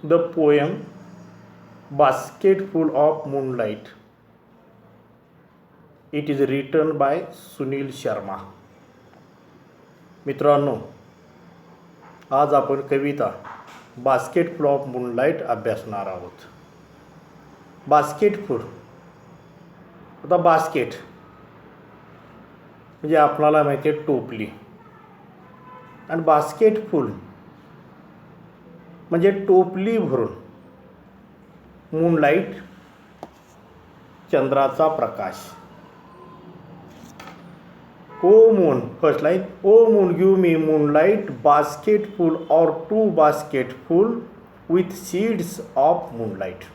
The poem Basketful of Moonlight. It is written by Sunil Sharma. मित्रांनो, आज आपण कविता बास्केटफुल ऑफ मूनलाईट अभ्यासणार आहोत. बास्केटफुल, आता बास्केट म्हणजे आपल्याला माहिती आहे टोपली, आणि बास्केटफुल म्हणजे टोपली भरून. मूनलाईट चंद्राचा प्रकाश. O moon, first line, O moon give me moonlight basketful or two basketful with seeds of moonlight.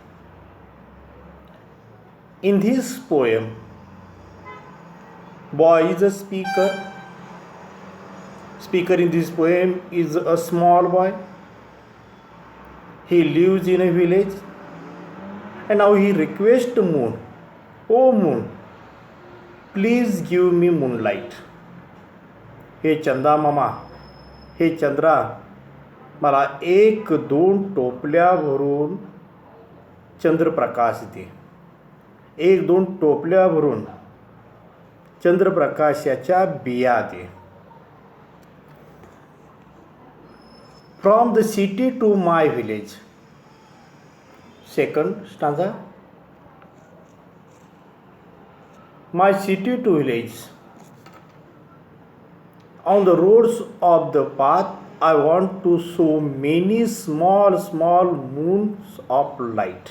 In this poem, boy is a speaker. Speaker in this poem is a small boy. He lives in a village, and now he requests moon, oh moon, please give me moonlight. हे चंदा मामा, हे चंद्रा, मला एक दोन टोपल्या भरून चंद्रप्रकाश दे. एक दोन टोपल्या भरून चंद्रप्रकाशाच्या बिया दे. From the city to my village. Second stanza. My city to village. On the roads of the path, I want to show many small moons of light.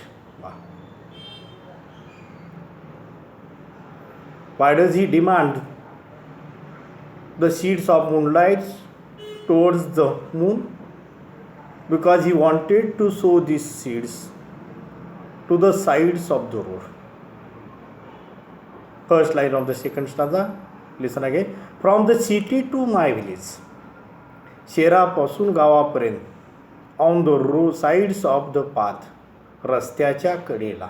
Why does he demand the seeds of moonlight towards the moon? Because he wanted to sow these seeds to the sides of the road. First line of the second stanza. Listen again. From the city to my village. शहरापासून गावापर्यंत. On the road sides of the path. रस्त्याच्या कडेला.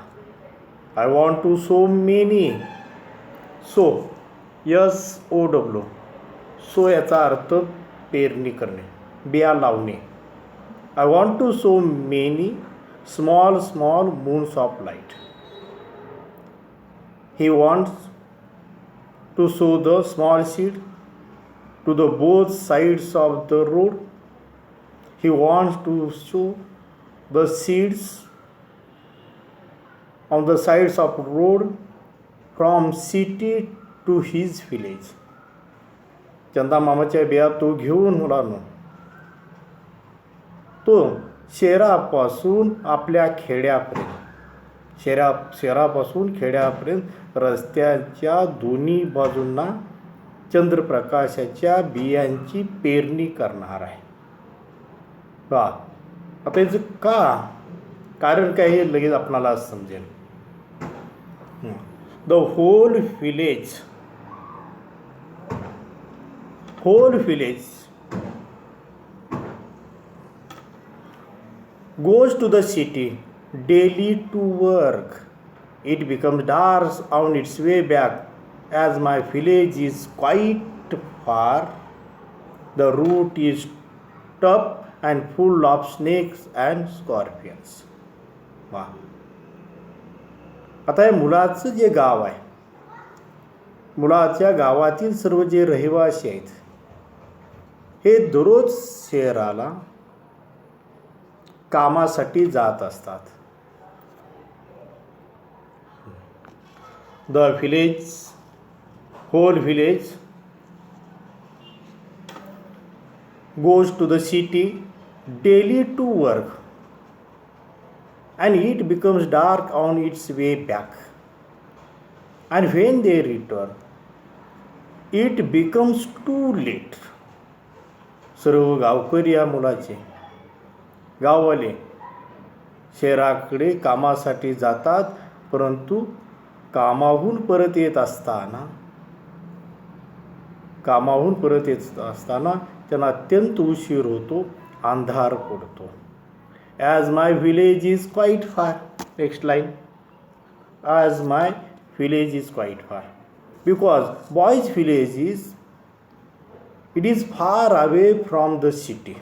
I want to sow many. So, SOW. Sow याचा अर्थ पेरणी करणे, बिया लावणे. I want to sow many small moons of light. He wants to sow the small seed to the both sides of the road. He wants to sow the seeds on the sides of road from city to his village. Chanda मामाच्या बिया तो घेऊन मुलांनो तो शहरापासून आपल्या खेड्यापर्यंत, शहरापासून खेड्यापर्यंत रस्त्याच्या दोन्ही बाजूंना चंद्रप्रकाशाच्या बियांची पेरणी करणार आहे. का? आता याचं कारण काय हे लगेच आपणाला समजेल. The whole village goes to the city daily to work. It becomes dark on its way back, as my village is quite far. The route is tough and full of snakes and scorpions. वा. आता हे मुलाचं जे गाव आहे, मुलाच्या गावातील सर्व जे रहिवासी आहेत, हे दररोज शहराला कामासाठी जात असतात. The whole village goes to the city daily to work, and it becomes dark on its way back. And when they return, it becomes too late. सर्व गावकरी या मुलाचे, गाववाले शहराकडे कामासाठी जातात, परंतु कामाहून परत येत असताना त्यांना अत्यंत उशीर होतो, अंधार पडतो. As my village is quite far. Next line. As my village is quite far because boys village is far away from the city.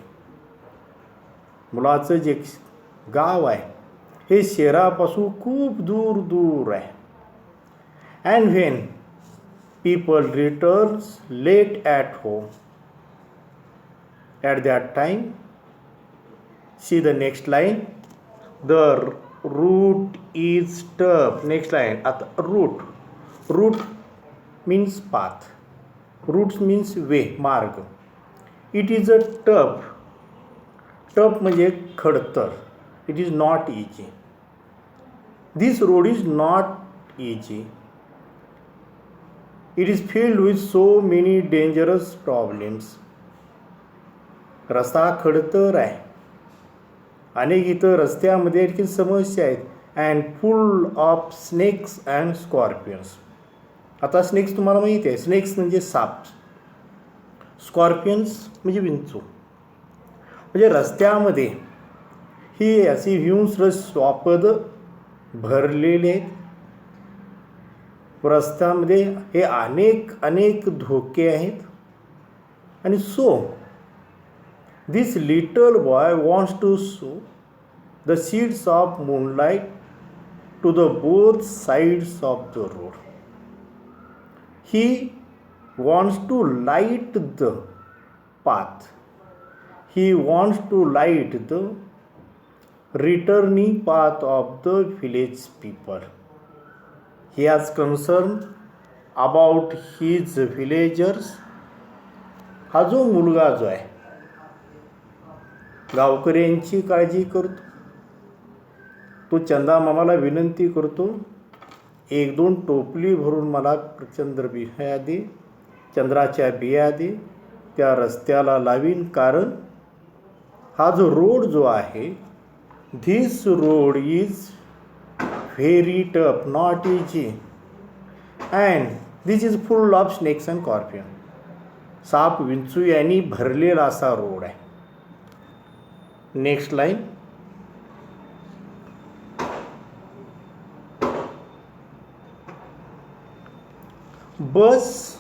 मुलाचं जे गाव आहे हे शहरापासून खूप दूर दूर आहे. And when people returns late at home at that time, see the next line, the route is tough. Next line. आता route means path, routes means way, मार्ग. इट इज अ टफ म्हणजे खडतर. It is not easy. This road is not easy. It is filled with so many dangerous problems. रस्ता खडतर आहे, अनेक इथं रस्त्यामध्ये आणखी समस्या आहेत. And full of snakes and scorpions. आता स्नेक्स तुम्हाला माहिती आहे, स्नेक्स म्हणजे साप, स्कॉर्पियन्स म्हणजे विंचू. म्हणजे रस्त्यामध्ये ही अशी हिंस्र स्वापद भरलेले आहेत. रस्त्यामध्ये हे अनेक धोके आहेत. आणि so this little boy wants to show the seeds of moonlight to the both sides of the road. He wants to light the path. He wants to light the returning path of the village people. He has concern about his villagers. हा जो मुलगा जो आहे गावकऱ्यांची काळजी करतो. तो चंदा मामाला विनंती करतो, 1-2 टोपली भरून मला बिया दे, चंद्राच्या बिया दे, त्या रस्त्याला लावीन. कारण हा जो रोड जो आहे, this road is very tough, not easy, and this is full of snakes and scorpion. साप विंचू यांनी भरलेला असा रोड आहे. Next line. Bus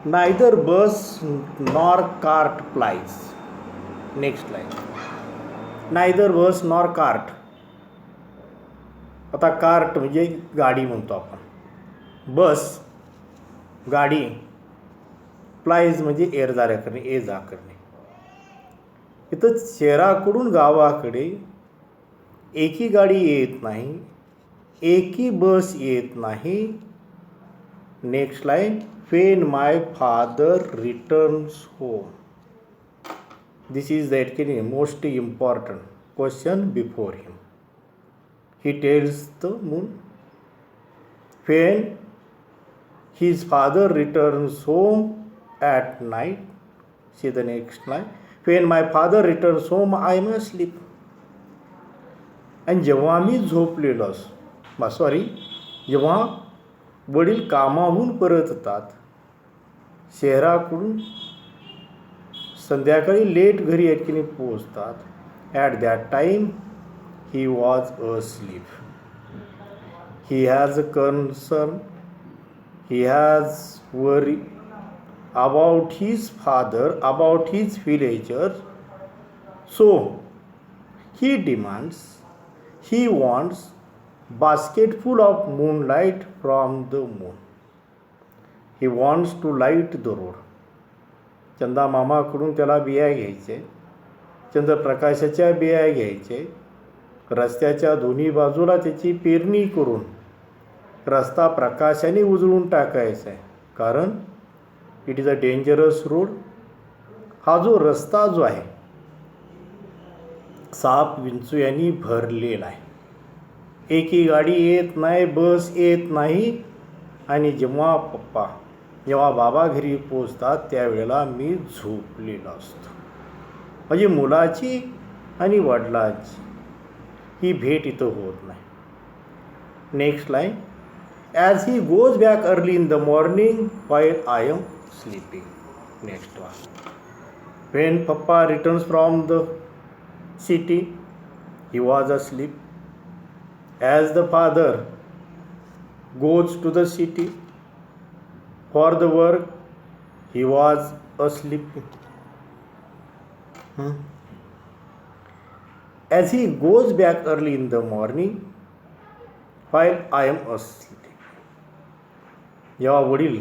neither bus nor cart plies. Next line. neither bus nor cart. आता cart म्हणजे गाडी म्हणतो आपण, बस गाडी, प्लाइज म्हणजे ये जा करणे. इथं शहराकडून गावाकडे एकी गाडी येत नाही, एकी बस येत नाही. Next line. When my father returns home. This is the most important question before him. He tells the moon. When his father returns home at night. See the next line. When my father returns home, I am asleep. आणि जेव्हा मी झोपलेलो जेव्हा वडील कामाहून परततात शहराकडून, संध्याकाळी late घरी याठिकाणी पोहोचतात. At that time he was asleep. He has a concern, he has worry about his father, about his villagers. So he demands, he wants basket full of moonlight from the moon. He wants to light the road. चंदा मामाकडून त्याला बिया घ्यायचे, चंद्रप्रकाशाच्या बिया घ्यायचे, रस्त्याच्या दोन्ही बाजूला त्याची पेरणी करून रस्ता प्रकाशाने उजळून टाकायचा आहे. कारण it is a dangerous road. हा जो रस्ता जो आहे साप विंचू यांनी भरलेला आहे. एकी गाडी येत नाही, बस येत नाही. आणि जेव्हा बाबा घरी पोचतात त्यावेळेला मी झोपलेला असतो. म्हणजे मुलाची आणि वडिलांची ही भेट इथं होत नाही. Next line. As he goes back early in the morning while I am sleeping. Next one. When papa returns from the city he was asleep. As the father goes to the city for the work, he was asleep. As he goes back early in the morning while I am asleep. जेव्हा वडील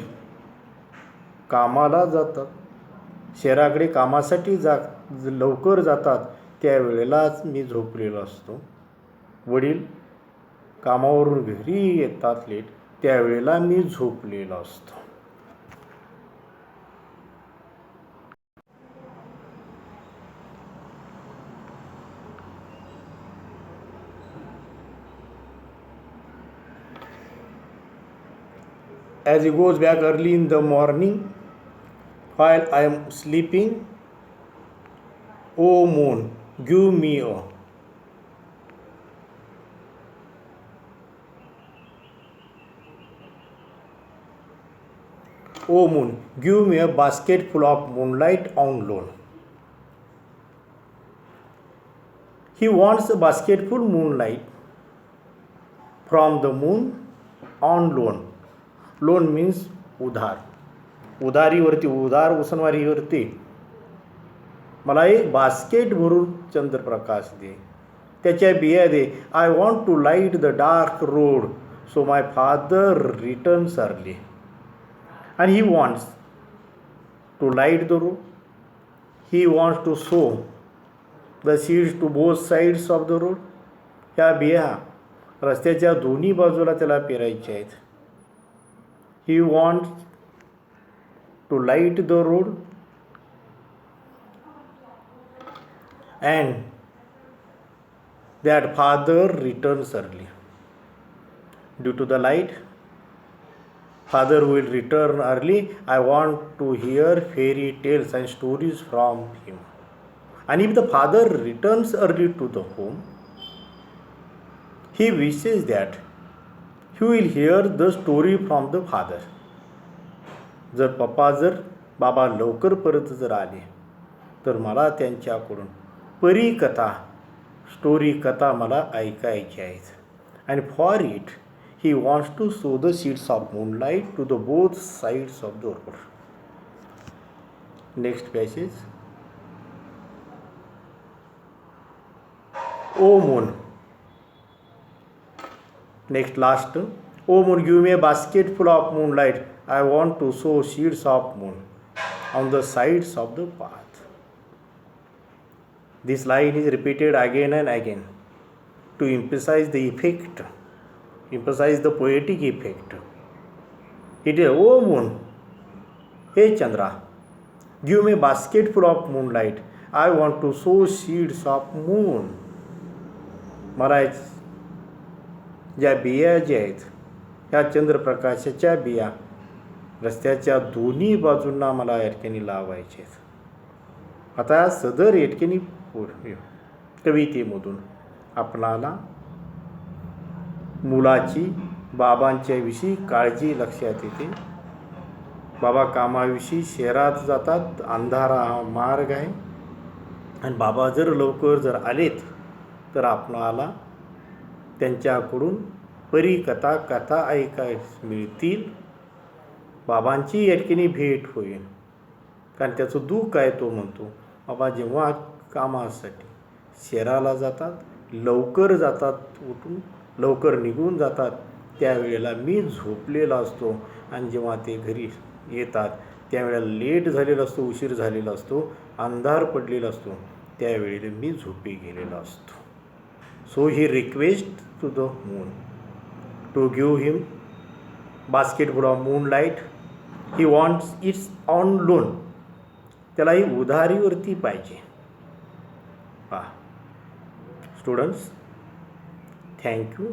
कामाला जातात, शहराकडे कामासाठी लवकर जातात, त्यावेळेलाच मी झोपलेलो असतो. वडील कामावरून घरी येतात लेट, त्यावेळेला मी झोपलेलो असतो. As he goes back early in the morning while I am sleeping, O moon, give me a. O moon, give me a basket full of moonlight on loan. He wants a basketful moonlight from the moon on loan. Loan means उधार. उधारीवरती, उधार उसनवारीवरती मला एक basket भरून चंद्रप्रकाश दे, त्याच्या बिया दे. I want to light the dark road so my father returns early. आणि he wants to light the road, he wants to sow the seeds to both sides of the road. ह्या बिया रस्त्याच्या दोन्ही बाजूला त्याला पेरायच्या आहेत. He wants to light the road and that father returns early. Due to the light, father will return early. I want to hear fairy tales and stories from him. And if the father returns early to the home, he wishes that he will hear the story from the father. जर बाबा लवकर परत जर आले तर मला त्यांच्याकडून परीकथा, story कथा मला ऐकायची आहेत. आणि for it he wants to sow the seeds of moonlight to the both sides of the road. Next passage. O moon. Next last. O moon, give me a basket full of moonlight. I want to sow seeds of moon on the sides of the path. This line is repeated again and again to emphasize the effect, emphasize the poetic effect. It is, O moon, hey Chandra, give me a basket full of moonlight. I want to sow seeds of moon. मला ज्या बिया ज्या आहेत ह्या चंद्रप्रकाशाच्या बिया रस्त्याच्या दोन्ही बाजूंना मला या ठिकाणी लावायचे आहेत. आता सदर या ठिकाणी कवितेमधून आपणाला मुलाची बाबांच्याविषयी काळजी लक्षात येते. बाबा कामाविषयी शहरात जातात, अंधारा मार्ग आहे, आणि बाबा जर लवकर जर आलेत तर आपणाला त्यांच्याकडून परीकथा, कथा ऐकायला मिळतील. बाबांची या ठिकाणी भेट होईल. कारण त्याचं दुःख आहे, तो म्हणतो बाबा जेव्हा कामासाठी शहराला जातात, लवकर जातात, उठून लवकर निघून जातात, त्यावेळेला मी झोपलेला असतो. आणि जेव्हा ते घरी येतात त्यावेळेला लेट झालेला असतो, उशीर झालेला असतो, अंधार पडलेला असतो, त्यावेळेला मी झोपी गेलेला असतो. So he requests to the moon to give him basketful of moonlight. He wants it on loan. त्याला ही उधारीवरती पाहिजे. Students, thank you.